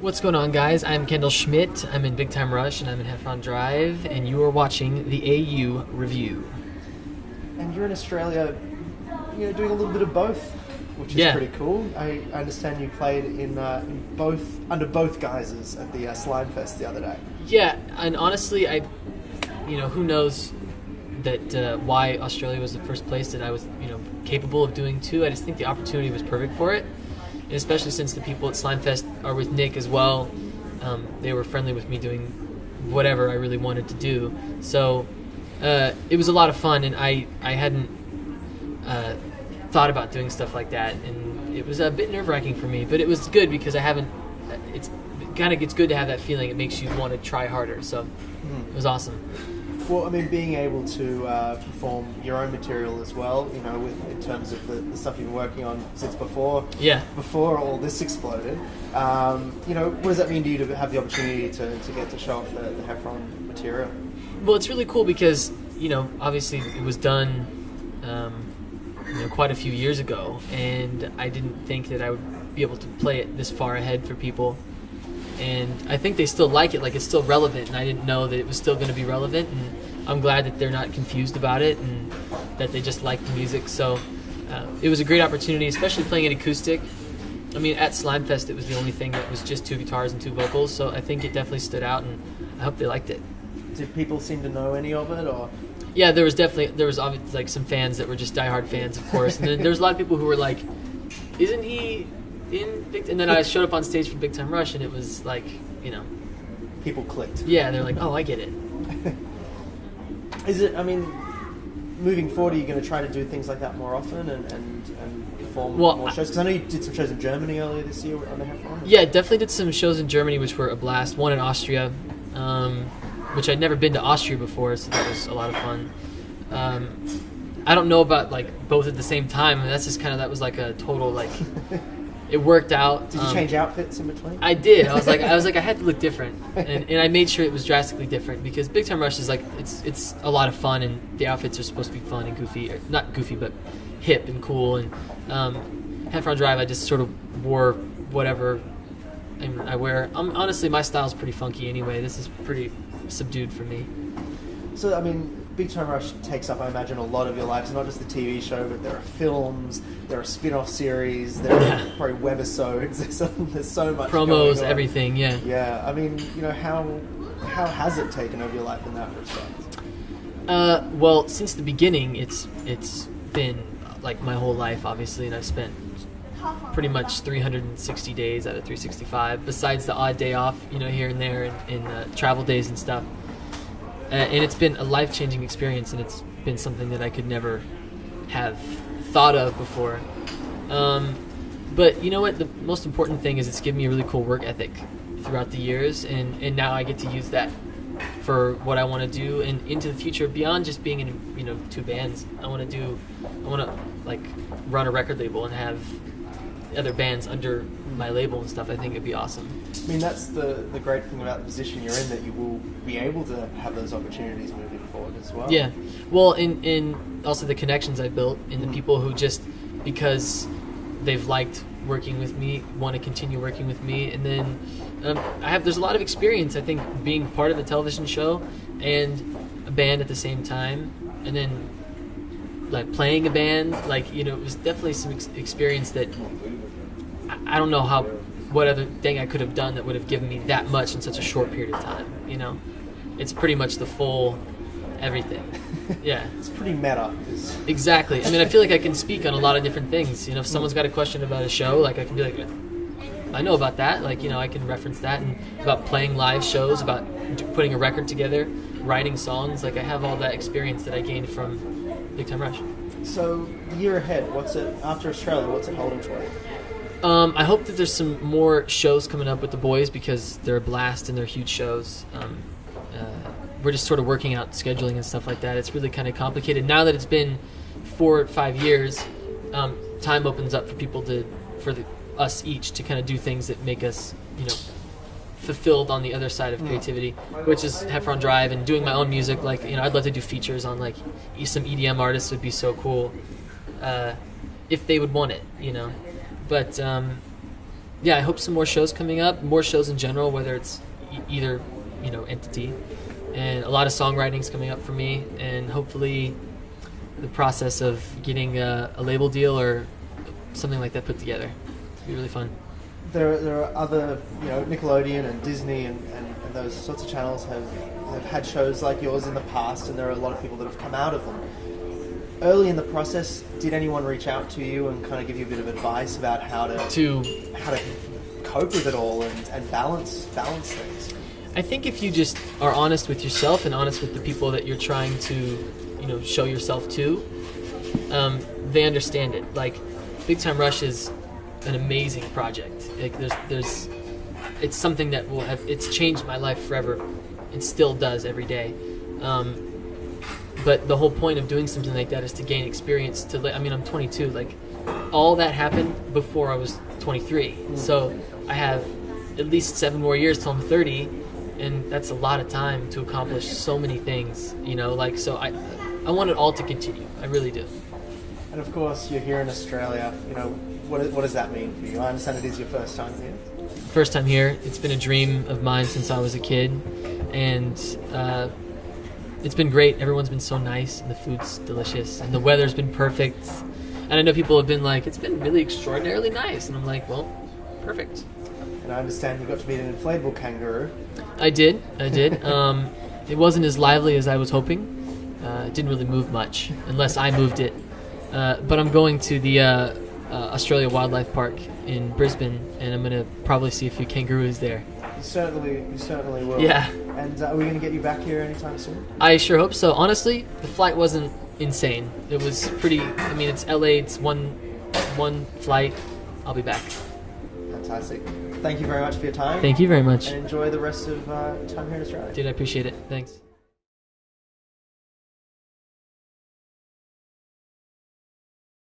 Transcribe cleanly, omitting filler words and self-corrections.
What's going on, guys? I'm Kendall Schmidt. I'm in Big Time Rush, and I'm in Heffron Drive, and you are watching the AU Review. And you're in Australia, doing a little bit of both, which is pretty cool. I understand you played in both, under both guises at the Slime Fest the other day. Yeah, and honestly, who knows that why Australia was the first place that I was, capable of doing too. I just think the opportunity was perfect for it. And especially since the people at Slime Fest are with Nick as well, they were friendly with me doing whatever I really wanted to do. So it was a lot of fun, and I hadn't thought about doing stuff like that, and it was a bit nerve-wracking for me, but it was good because it's good to have that feeling. It makes you want to try harder, so it was awesome. Well, being able to perform your own material as well, in terms of the stuff you've been working on since before all this exploded, what does that mean to you to have the opportunity to get to show off the Heffron material? Well, it's really cool because, obviously it was done quite a few years ago, and I didn't think that I would be able to play it this far ahead for people. And I think they still like it, like it's still relevant, and I didn't know that it was still going to be relevant, and I'm glad that they're not confused about it and that they just like the music. So it was a great opportunity, especially playing it acoustic. At Slime Fest it was the only thing that was just 2 guitars and 2 vocals, so I think it definitely stood out, and I hope they liked it. Did people seem to know any of it, or? Yeah, there was obviously like some fans that were just diehard fans, of course, and then there was a lot of people who were like, isn't he in Big? And then I showed up on stage for Big Time Rush, and it was like, people clicked. Yeah, they're like, oh, I get it. Is it? Moving forward, are you going to try to do things like that more often and perform more shows? Because I know you did some shows in Germany earlier this year on the Heffron. Yeah, definitely did some shows in Germany, which were a blast. One in Austria, which I'd never been to Austria before, so that was a lot of fun. I don't know about like both at the same time. That's just that was like a total like. It worked out. Did you change outfits in between? I did. I was like, I had to look different, and I made sure it was drastically different because Big Time Rush is like it's a lot of fun, and the outfits are supposed to be fun and goofy, or not goofy, but hip and cool. And Heffron Drive, I just sort of wore whatever I wear. Honestly, my style's pretty funky anyway. This is pretty subdued for me. So Big Time Rush takes up, I imagine, a lot of your life. It's not just the TV show, but there are films, there are spin-off series, there are probably webisodes. There's so much promos, going on. Everything. Yeah. Yeah. How has it taken over your life in that respect? Well, since the beginning, it's been like my whole life, obviously, and I've spent pretty much 360 days out of 365, besides the odd day off, here and there, in travel days and stuff. And it's been a life-changing experience, and it's been something that I could never have thought of before. But you know what? The most important thing is it's given me a really cool work ethic throughout the years, and now I get to use that for what I want to do and into the future beyond just being in 2 bands. I want to like run a record label and have other bands under my label and stuff. I think it'd be awesome. That's the great thing about the position you're in, that you will be able to have those opportunities moving forward as well. Yeah. Well, in also the connections I built, and the people who just, because they've liked working with me, want to continue working with me. And then there's a lot of experience, I think, being part of the television show and a band at the same time, and then like playing a band, it was definitely some experience that I don't know what other thing I could have done that would have given me that much in such a short period of time. It's pretty much the full everything. Yeah. It's pretty meta. Exactly. I feel like I can speak on a lot of different things. If someone's got a question about a show, I can be like, I know about that. I can reference that, and about playing live shows, about putting a record together, writing songs. I have all that experience that I gained from Big Time Rush. So the year ahead, after Australia, what's it holding for you? I hope that there's some more shows coming up with the boys, because they're a blast and they're huge shows. We're just sort of working out scheduling and stuff like that. It's really kind of complicated. Now that it's been 4 or 5 years, time opens up for people us each to kind of do things that make us, fulfilled on the other side of creativity, which is Heffron Drive and doing my own music. I'd love to do features on some EDM artists. Would be so cool if they would want it, But yeah, I hope some more shows coming up, more shows in general, whether it's either, you know, entity, and a lot of songwriting's coming up for me, and hopefully the process of getting a label deal or something like that put together. It'd be really fun. There are other, you know, Nickelodeon and Disney and those sorts of channels have had shows like yours in the past, and there are a lot of people that have come out of them. Early in the process, did anyone reach out to you and kind of give you a bit of advice about how to cope with it all and balance things? I think if you just are honest with yourself and honest with the people that you're trying to, you know, show yourself to, they understand it. Like, Big Time Rush is an amazing project. Like, it's something that it's changed my life forever. It still does every day. But the whole point of doing something like that is to gain experience. I mean, I'm 22. Like, all that happened before I was 23. So I have at least 7 more years till I'm 30, and that's a lot of time to accomplish so many things. You know, like, so I want it all to continue. I really do. And of course, you're here in Australia. You know, what does that mean for you? I understand it is your first time here. First time here. It's been a dream of mine since I was a kid, and it's been great. Everyone's been so nice, and the food's delicious, and the weather's been perfect. And I know people have been like, it's been really extraordinarily nice, and I'm like, well, perfect. And I understand you got to meet an inflatable kangaroo. I did. It wasn't as lively as I was hoping. It didn't really move much, unless I moved it. But I'm going to the Australia Wildlife Park in Brisbane, and I'm going to probably see a few kangaroos there. You certainly will. Yeah. And are we going to get you back here anytime soon? I sure hope so. Honestly, the flight wasn't insane. It was pretty, I mean, it's LA, it's one flight. I'll be back. Fantastic. Thank you very much for your time. Thank you very much. And enjoy the rest of time here in Australia. Dude, I appreciate it. Thanks.